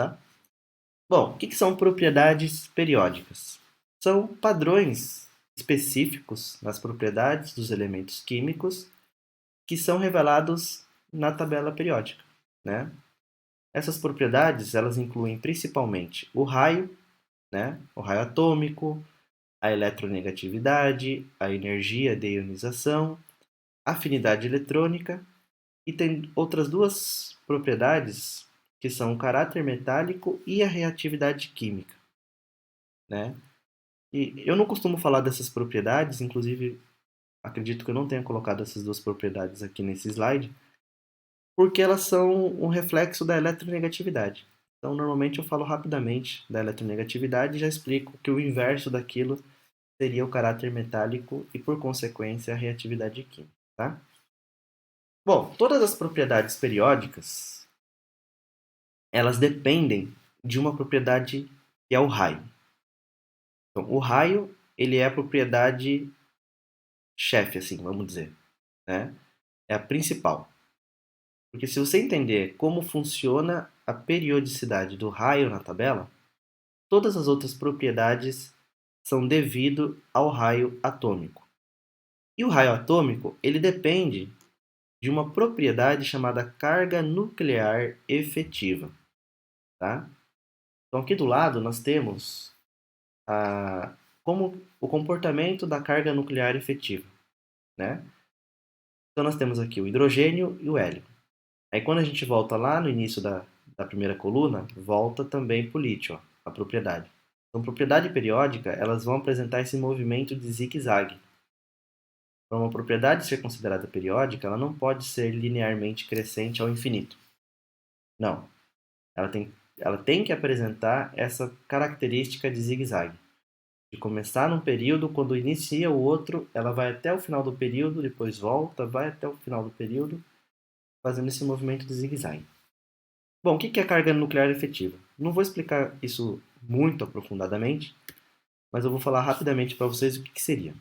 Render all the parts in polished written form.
tá? Bom, o que são propriedades periódicas? São padrões específicos nas propriedades dos elementos químicos que são revelados na tabela periódica, né? Essas propriedades, elas incluem principalmente o raio, né? O raio atômico, a eletronegatividade, a energia de ionização, a afinidade eletrônica e tem outras duas propriedades que são o caráter metálico e a reatividade química, né? E eu não costumo falar dessas propriedades, inclusive acredito que eu não tenha colocado essas duas propriedades aqui nesse slide, porque elas são um reflexo da eletronegatividade. Então, normalmente eu falo rapidamente da eletronegatividade e já explico que o inverso daquilo seria o caráter metálico e, por consequência, a reatividade química, tá? Bom, todas as propriedades periódicas, elas dependem de uma propriedade que é o raio. Então, o raio, ele é a propriedade chefe, assim, vamos dizer, né? É a principal. Porque se você entender como funciona a periodicidade do raio na tabela, todas as outras propriedades são devido ao raio atômico. E o raio atômico, ele depende de uma propriedade chamada carga nuclear efetiva, tá? Então aqui do lado nós temos como o comportamento da carga nuclear efetiva, né? Então nós temos aqui o hidrogênio e o hélio. Aí quando a gente volta lá no início da primeira coluna, volta também para o lítio, ó, a propriedade. Então, propriedade periódica, elas vão apresentar esse movimento de zigue-zague. Para uma propriedade ser considerada periódica, ela não pode ser linearmente crescente ao infinito. Não. Ela tem que apresentar essa característica de zigue-zague. De começar num período, quando inicia o outro, ela vai até o final do período, depois volta, vai até o final do período, fazendo esse movimento de zigue-zague. Bom, o que é carga nuclear efetiva? Não vou explicar isso muito aprofundadamente, mas eu vou falar rapidamente para vocês o que seria.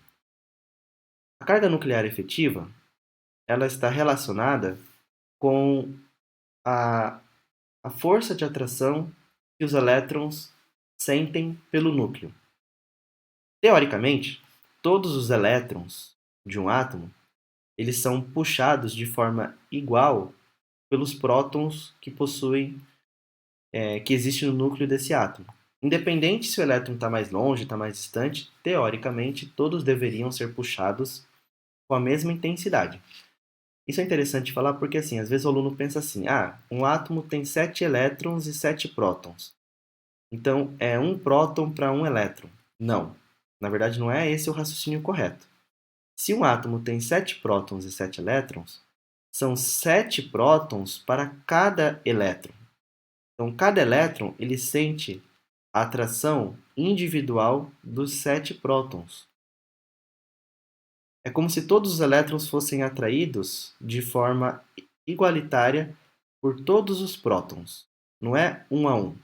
A carga nuclear efetiva, ela está relacionada com a, a força de atração que os elétrons sentem pelo núcleo. Teoricamente, todos os elétrons de um átomo, eles são puxados de forma igual pelos prótons que existem no núcleo desse átomo. Independente se o elétron está mais longe, está mais distante, teoricamente todos deveriam ser puxados com a mesma intensidade. Isso é interessante falar porque, assim, às vezes o aluno pensa assim, um átomo tem 7 elétrons e 7 prótons. Então, é um próton para um elétron. Não. Na verdade, não é esse o raciocínio correto. Se um átomo tem 7 prótons e 7 elétrons, são 7 prótons para cada elétron. Então, cada elétron ele sente a atração individual dos 7 prótons. É como se todos os elétrons fossem atraídos de forma igualitária por todos os prótons. Não é um a um.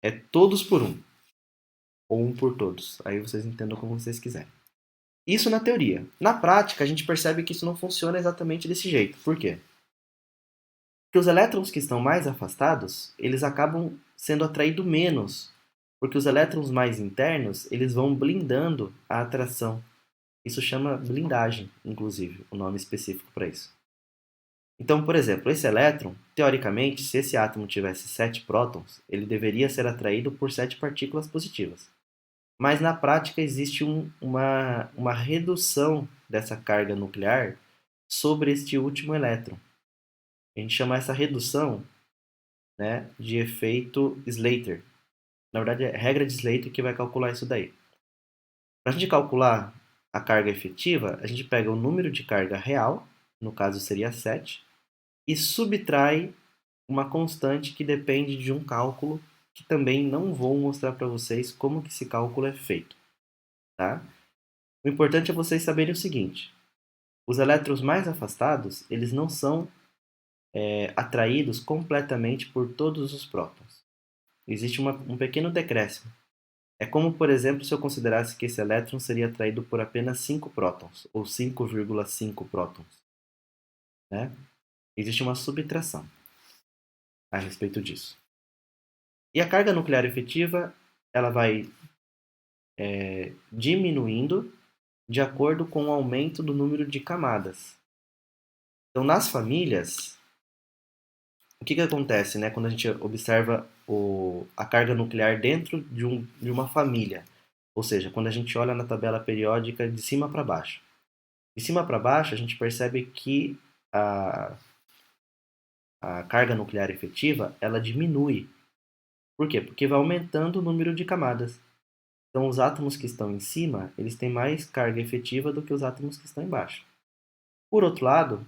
É todos por um. Ou um por todos. Aí vocês entendam como vocês quiserem. Isso na teoria. Na prática, a gente percebe que isso não funciona exatamente desse jeito. Por quê? Porque os elétrons que estão mais afastados, eles acabam sendo atraídos menos. Porque os elétrons mais internos, eles vão blindando a atração. Isso chama blindagem, inclusive, o nome específico para isso. Então, por exemplo, esse elétron, teoricamente, se esse átomo tivesse 7 prótons, ele deveria ser atraído por 7 partículas positivas. Mas na prática existe uma redução dessa carga nuclear sobre este último elétron. A gente chama essa redução, né, de efeito Slater. Na verdade, é a regra de Slater que vai calcular isso daí. Para a gente calcular a carga efetiva, a gente pega o número de carga real, no caso seria 7, e subtrai uma constante que depende de um cálculo que também não vou mostrar para vocês como que esse cálculo é feito, tá? O importante é vocês saberem o seguinte: os elétrons mais afastados, eles não são atraídos completamente por todos os prótons. Existe um pequeno decréscimo. É como, por exemplo, se eu considerasse que esse elétron seria atraído por apenas 5 prótons, ou 5,5 prótons, né? Existe uma subtração a respeito disso. E a carga nuclear efetiva, ela vai diminuindo de acordo com o aumento do número de camadas. Então, nas famílias, o que acontece, né, quando a gente observa a carga nuclear dentro de uma família? Ou seja, quando a gente olha na tabela periódica de cima para baixo. De cima para baixo, a gente percebe que a, a carga nuclear efetiva ela diminui. Por quê? Porque vai aumentando o número de camadas. Então, os átomos que estão em cima, eles têm mais carga efetiva do que os átomos que estão embaixo. Por outro lado,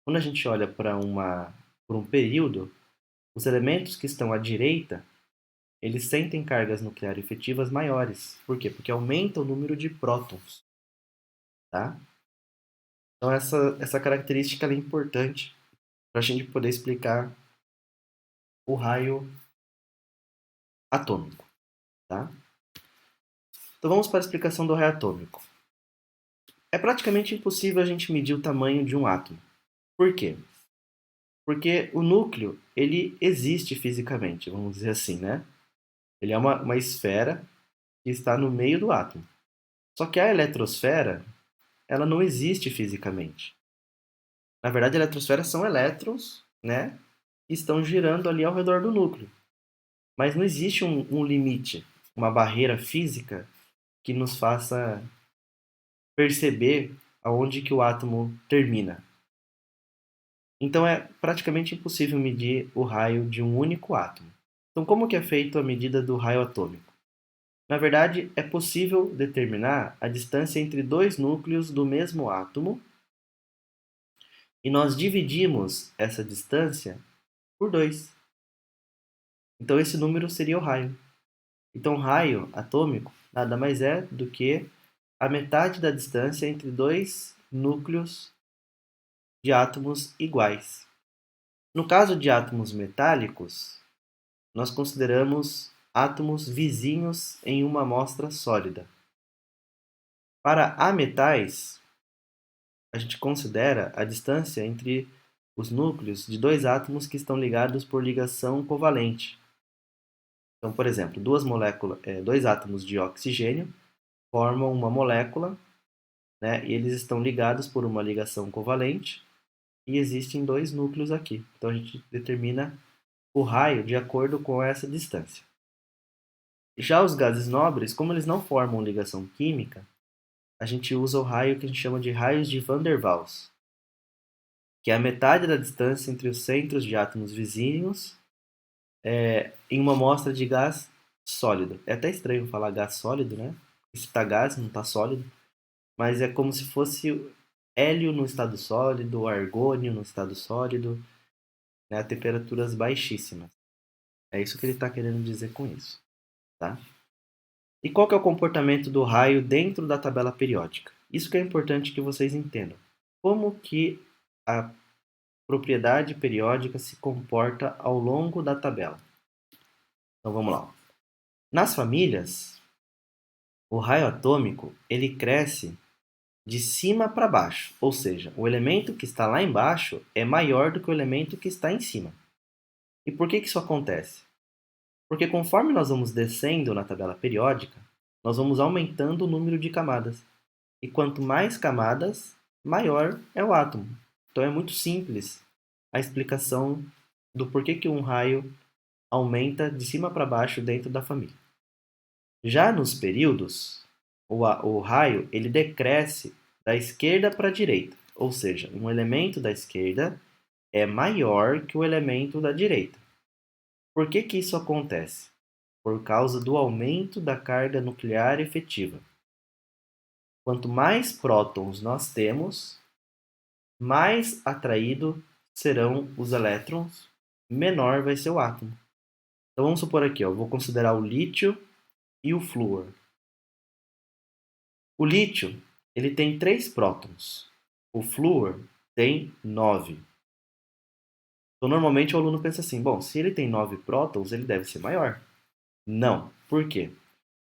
quando a gente olha por um período, os elementos que estão à direita, eles sentem cargas nucleares efetivas maiores. Por quê? Porque aumenta o número de prótons. Tá? Então, essa característica é importante para a gente poder explicar o raio atômico. Tá? Então, vamos para a explicação do raio atômico. É praticamente impossível a gente medir o tamanho de um átomo. Por quê? Porque o núcleo, ele existe fisicamente, vamos dizer assim, né? Ele é uma esfera que está no meio do átomo. Só que a eletrosfera, ela não existe fisicamente. Na verdade, a eletrosfera são elétrons, né? Que estão girando ali ao redor do núcleo. Mas não existe um limite, uma barreira física que nos faça perceber aonde que o átomo termina. Então é praticamente impossível medir o raio de um único átomo. Então como que é feita a medida do raio atômico? Na verdade, é possível determinar a distância entre dois núcleos do mesmo átomo e nós dividimos essa distância por 2. Então esse número seria o raio. Então raio atômico nada mais é do que a metade da distância entre dois núcleos de átomos iguais. No caso de átomos metálicos, nós consideramos átomos vizinhos em uma amostra sólida. Para ametais, a gente considera a distância entre os núcleos de dois átomos que estão ligados por ligação covalente. Então, por exemplo, dois átomos de oxigênio formam uma molécula, né, e eles estão ligados por uma ligação covalente e existem dois núcleos aqui. Então, a gente determina o raio de acordo com essa distância. Já os gases nobres, como eles não formam ligação química, a gente usa o raio que a gente chama de raios de Van der Waals, que é a metade da distância entre os centros de átomos vizinhos em uma amostra de gás sólido. É até estranho falar gás sólido, né? Se está gás, não está sólido. Mas é como se fosse hélio no estado sólido, argônio no estado sólido, né, a temperaturas baixíssimas. É isso que ele está querendo dizer com isso. Tá? E qual que é o comportamento do raio dentro da tabela periódica? Isso que é importante que vocês entendam. Como que a propriedade periódica se comporta ao longo da tabela? Então vamos lá. Nas famílias, o raio atômico ele cresce de cima para baixo, ou seja, o elemento que está lá embaixo é maior do que o elemento que está em cima. E por que isso acontece? Porque conforme nós vamos descendo na tabela periódica, nós vamos aumentando o número de camadas. E quanto mais camadas, maior é o átomo. Então é muito simples a explicação do porquê que um raio aumenta de cima para baixo dentro da família. Já nos períodos, o raio ele decresce da esquerda para a direita, ou seja, um elemento da esquerda é maior que o elemento da direita. Por que isso acontece? Por causa do aumento da carga nuclear efetiva. Quanto mais prótons nós temos, mais atraído serão os elétrons, menor vai ser o átomo. Então vamos supor aqui, eu vou considerar o lítio e o flúor. O lítio ele tem 3 prótons, o flúor tem 9. Então normalmente o aluno pensa assim, bom, se ele tem 9 prótons, ele deve ser maior. Não. Por quê?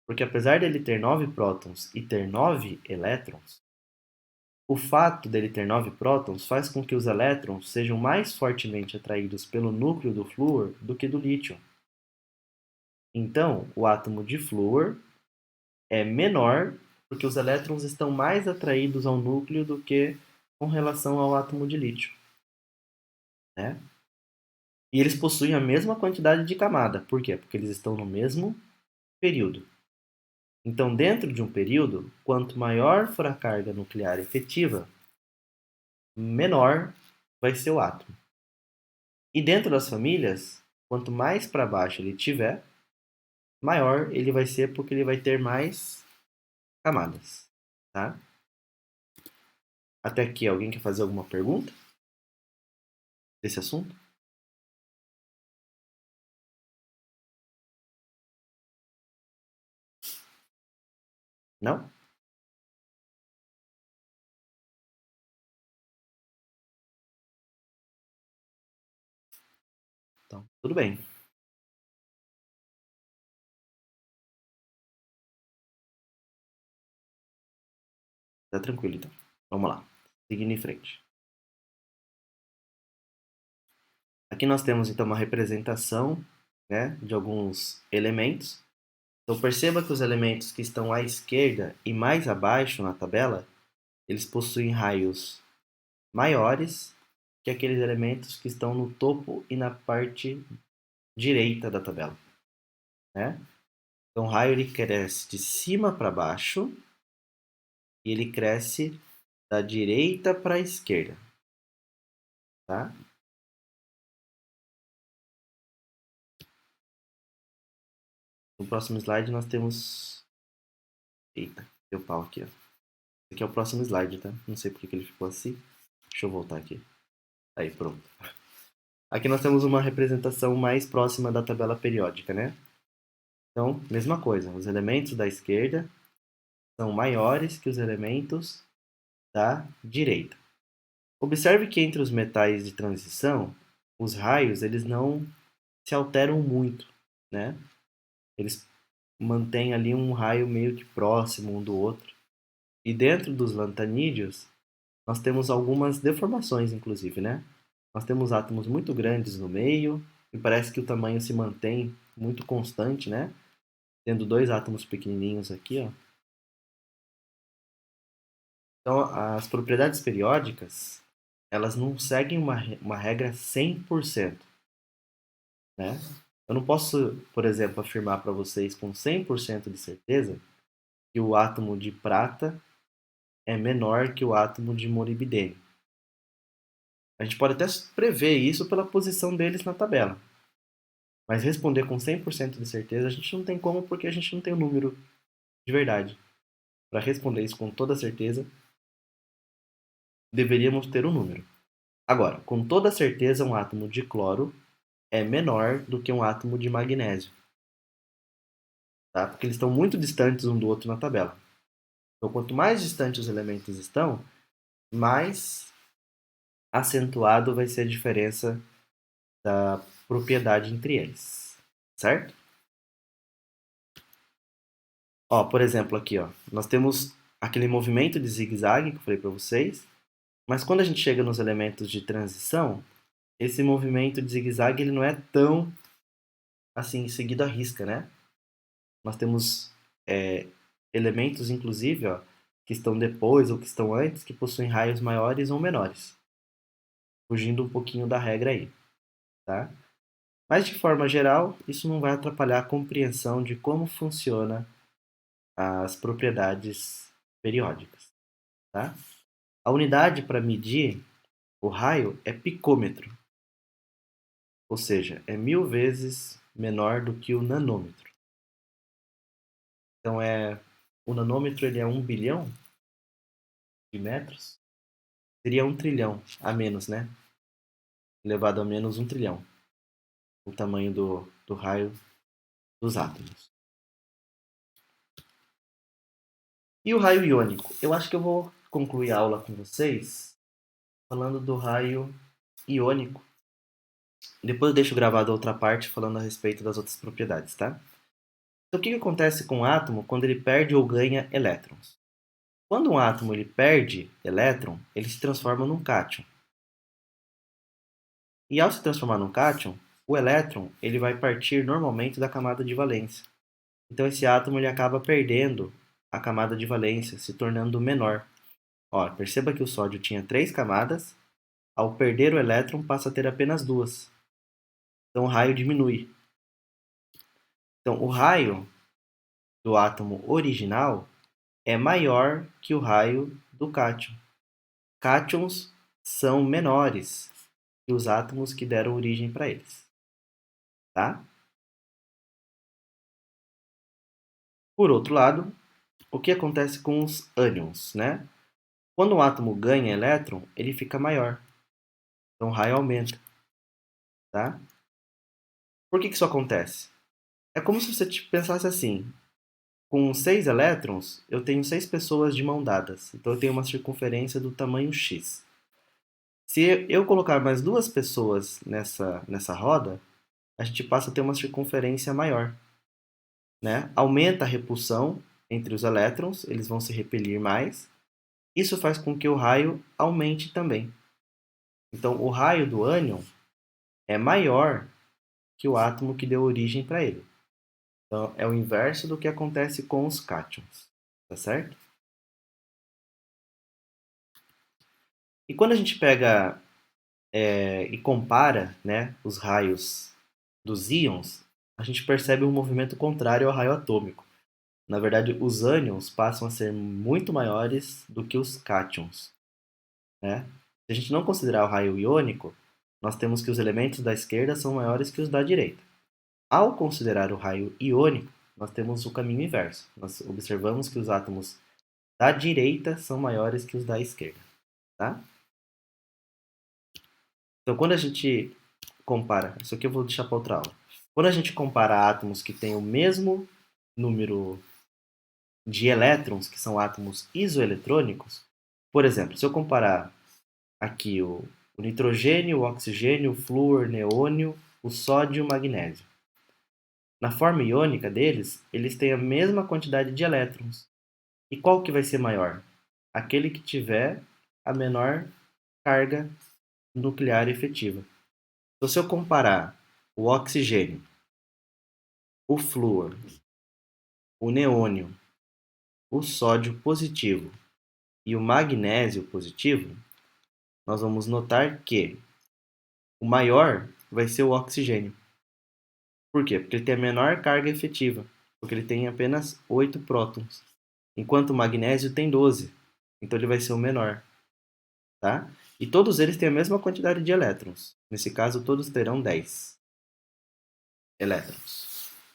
Porque apesar dele ter 9 prótons e ter 9 elétrons, o fato dele ter 9 prótons faz com que os elétrons sejam mais fortemente atraídos pelo núcleo do flúor do que do lítio. Então, o átomo de flúor é menor porque os elétrons estão mais atraídos ao núcleo do que com relação ao átomo de lítio, né? E eles possuem a mesma quantidade de camada. Por quê? Porque eles estão no mesmo período. Então, dentro de um período, quanto maior for a carga nuclear efetiva, menor vai ser o átomo. E dentro das famílias, quanto mais para baixo ele tiver, maior ele vai ser porque ele vai ter mais camadas, tá? Até aqui, alguém quer fazer alguma pergunta desse assunto? Não? Então, tudo bem. Tá tranquilo, então. Vamos lá. Seguindo em frente. Aqui nós temos, então, uma representação, né, de alguns elementos. Então, perceba que os elementos que estão à esquerda e mais abaixo na tabela, eles possuem raios maiores que aqueles elementos que estão no topo e na parte direita da tabela, né? Então, o raio ele cresce de cima para baixo e ele cresce da direita para a esquerda, tá? No próximo slide nós temos... Eita, deu pau aqui, ó. Esse aqui é o próximo slide, tá? Não sei porque que ele ficou assim. Deixa eu voltar aqui. Aí, pronto. Aqui nós temos uma representação mais próxima da tabela periódica, né? Então, mesma coisa. Os elementos da esquerda são maiores que os elementos da direita. Observe que entre os metais de transição, os raios eles não se alteram muito, né? Eles mantêm ali um raio meio que próximo um do outro. E dentro dos lantanídeos, nós temos algumas deformações, inclusive, né? Nós temos átomos muito grandes no meio, e parece que o tamanho se mantém muito constante, né? Tendo dois átomos pequenininhos aqui, ó. Então, as propriedades periódicas, elas não seguem uma regra 100%, né? Eu não posso, por exemplo, afirmar para vocês com 100% de certeza que o átomo de prata é menor que o átomo de molibdênio. A gente pode até prever isso pela posição deles na tabela. Mas responder com 100% de certeza a gente não tem como porque a gente não tem o número de verdade. Para responder isso com toda certeza, deveríamos ter um número. Agora, com toda certeza, um átomo de cloro é menor do que um átomo de magnésio, tá? Porque eles estão muito distantes um do outro na tabela. Então, quanto mais distantes os elementos estão, mais acentuado vai ser a diferença da propriedade entre eles, certo? Ó, por exemplo, aqui, ó, nós temos aquele movimento de zigue-zague que eu falei para vocês, mas quando a gente chega nos elementos de transição, esse movimento de zigue-zague ele não é tão assim seguido à risca, né? Nós temos elementos, inclusive, ó, que estão depois ou que estão antes, que possuem raios maiores ou menores, fugindo um pouquinho da regra aí, tá? Mas de forma geral, isso não vai atrapalhar a compreensão de como funciona as propriedades periódicas, tá? A unidade para medir o raio é picômetro, ou seja, é 1000 vezes menor do que o nanômetro. Então o nanômetro ele é 1 bilhão de metros, seria 1 trilhão a menos, né? Elevado a menos 1 trilhão, o tamanho do raio dos átomos. E o raio iônico? Eu acho que eu vou concluir a aula com vocês falando do raio iônico. Depois eu deixo gravado a outra parte falando a respeito das outras propriedades, tá? Então, o que acontece com o átomo quando ele perde ou ganha elétrons? Quando um átomo ele perde elétron, ele se transforma num cátion. E ao se transformar num cátion, o elétron ele vai partir normalmente da camada de valência. Então esse átomo ele acaba perdendo a camada de valência, se tornando menor. Ó, perceba que o sódio tinha 3 camadas, ao perder o elétron passa a ter apenas 2. Então o raio diminui. Então o raio do átomo original é maior que o raio do cátion. Cátions são menores que os átomos que deram origem para eles. Tá? Por outro lado, o que acontece com os ânions, né? Quando um átomo ganha elétron, ele fica maior. Então o raio aumenta. Tá? Por que isso acontece? É como se você pensasse assim: com 6 elétrons, eu tenho 6 pessoas de mão dadas. Então eu tenho uma circunferência do tamanho x. Se eu colocar mais 2 pessoas nessa roda, a gente passa a ter uma circunferência maior. Né? Aumenta a repulsão entre os elétrons, eles vão se repelir mais. Isso faz com que o raio aumente também. Então, o raio do ânion é maior que o átomo que deu origem para ele. Então, é o inverso do que acontece com os cátions. Tá certo? E quando a gente pega e compara, né, os raios dos íons, a gente percebe um movimento contrário ao raio atômico. Na verdade, os ânions passam a ser muito maiores do que os cátions. Né? Se a gente não considerar o raio iônico, nós temos que os elementos da esquerda são maiores que os da direita. Ao considerar o raio iônico, nós temos o caminho inverso. Nós observamos que os átomos da direita são maiores que os da esquerda. Tá? Então, quando a gente compara, isso aqui eu vou deixar para outra aula. Quando a gente compara átomos que têm o mesmo número de elétrons, que são átomos isoeletrônicos, por exemplo, se eu comparar aqui o nitrogênio, o oxigênio, o flúor, neônio, o sódio e o magnésio. Na forma iônica deles, eles têm a mesma quantidade de elétrons. E qual que vai ser maior? Aquele que tiver a menor carga nuclear efetiva. Então, se eu comparar o oxigênio, o flúor, o neônio, o sódio positivo e o magnésio positivo, nós vamos notar que o maior vai ser o oxigênio. Por quê? Porque ele tem a menor carga efetiva, porque ele tem apenas 8 prótons, enquanto o magnésio tem 12, então ele vai ser o menor. Tá? E todos eles têm a mesma quantidade de elétrons. Nesse caso, todos terão 10 elétrons.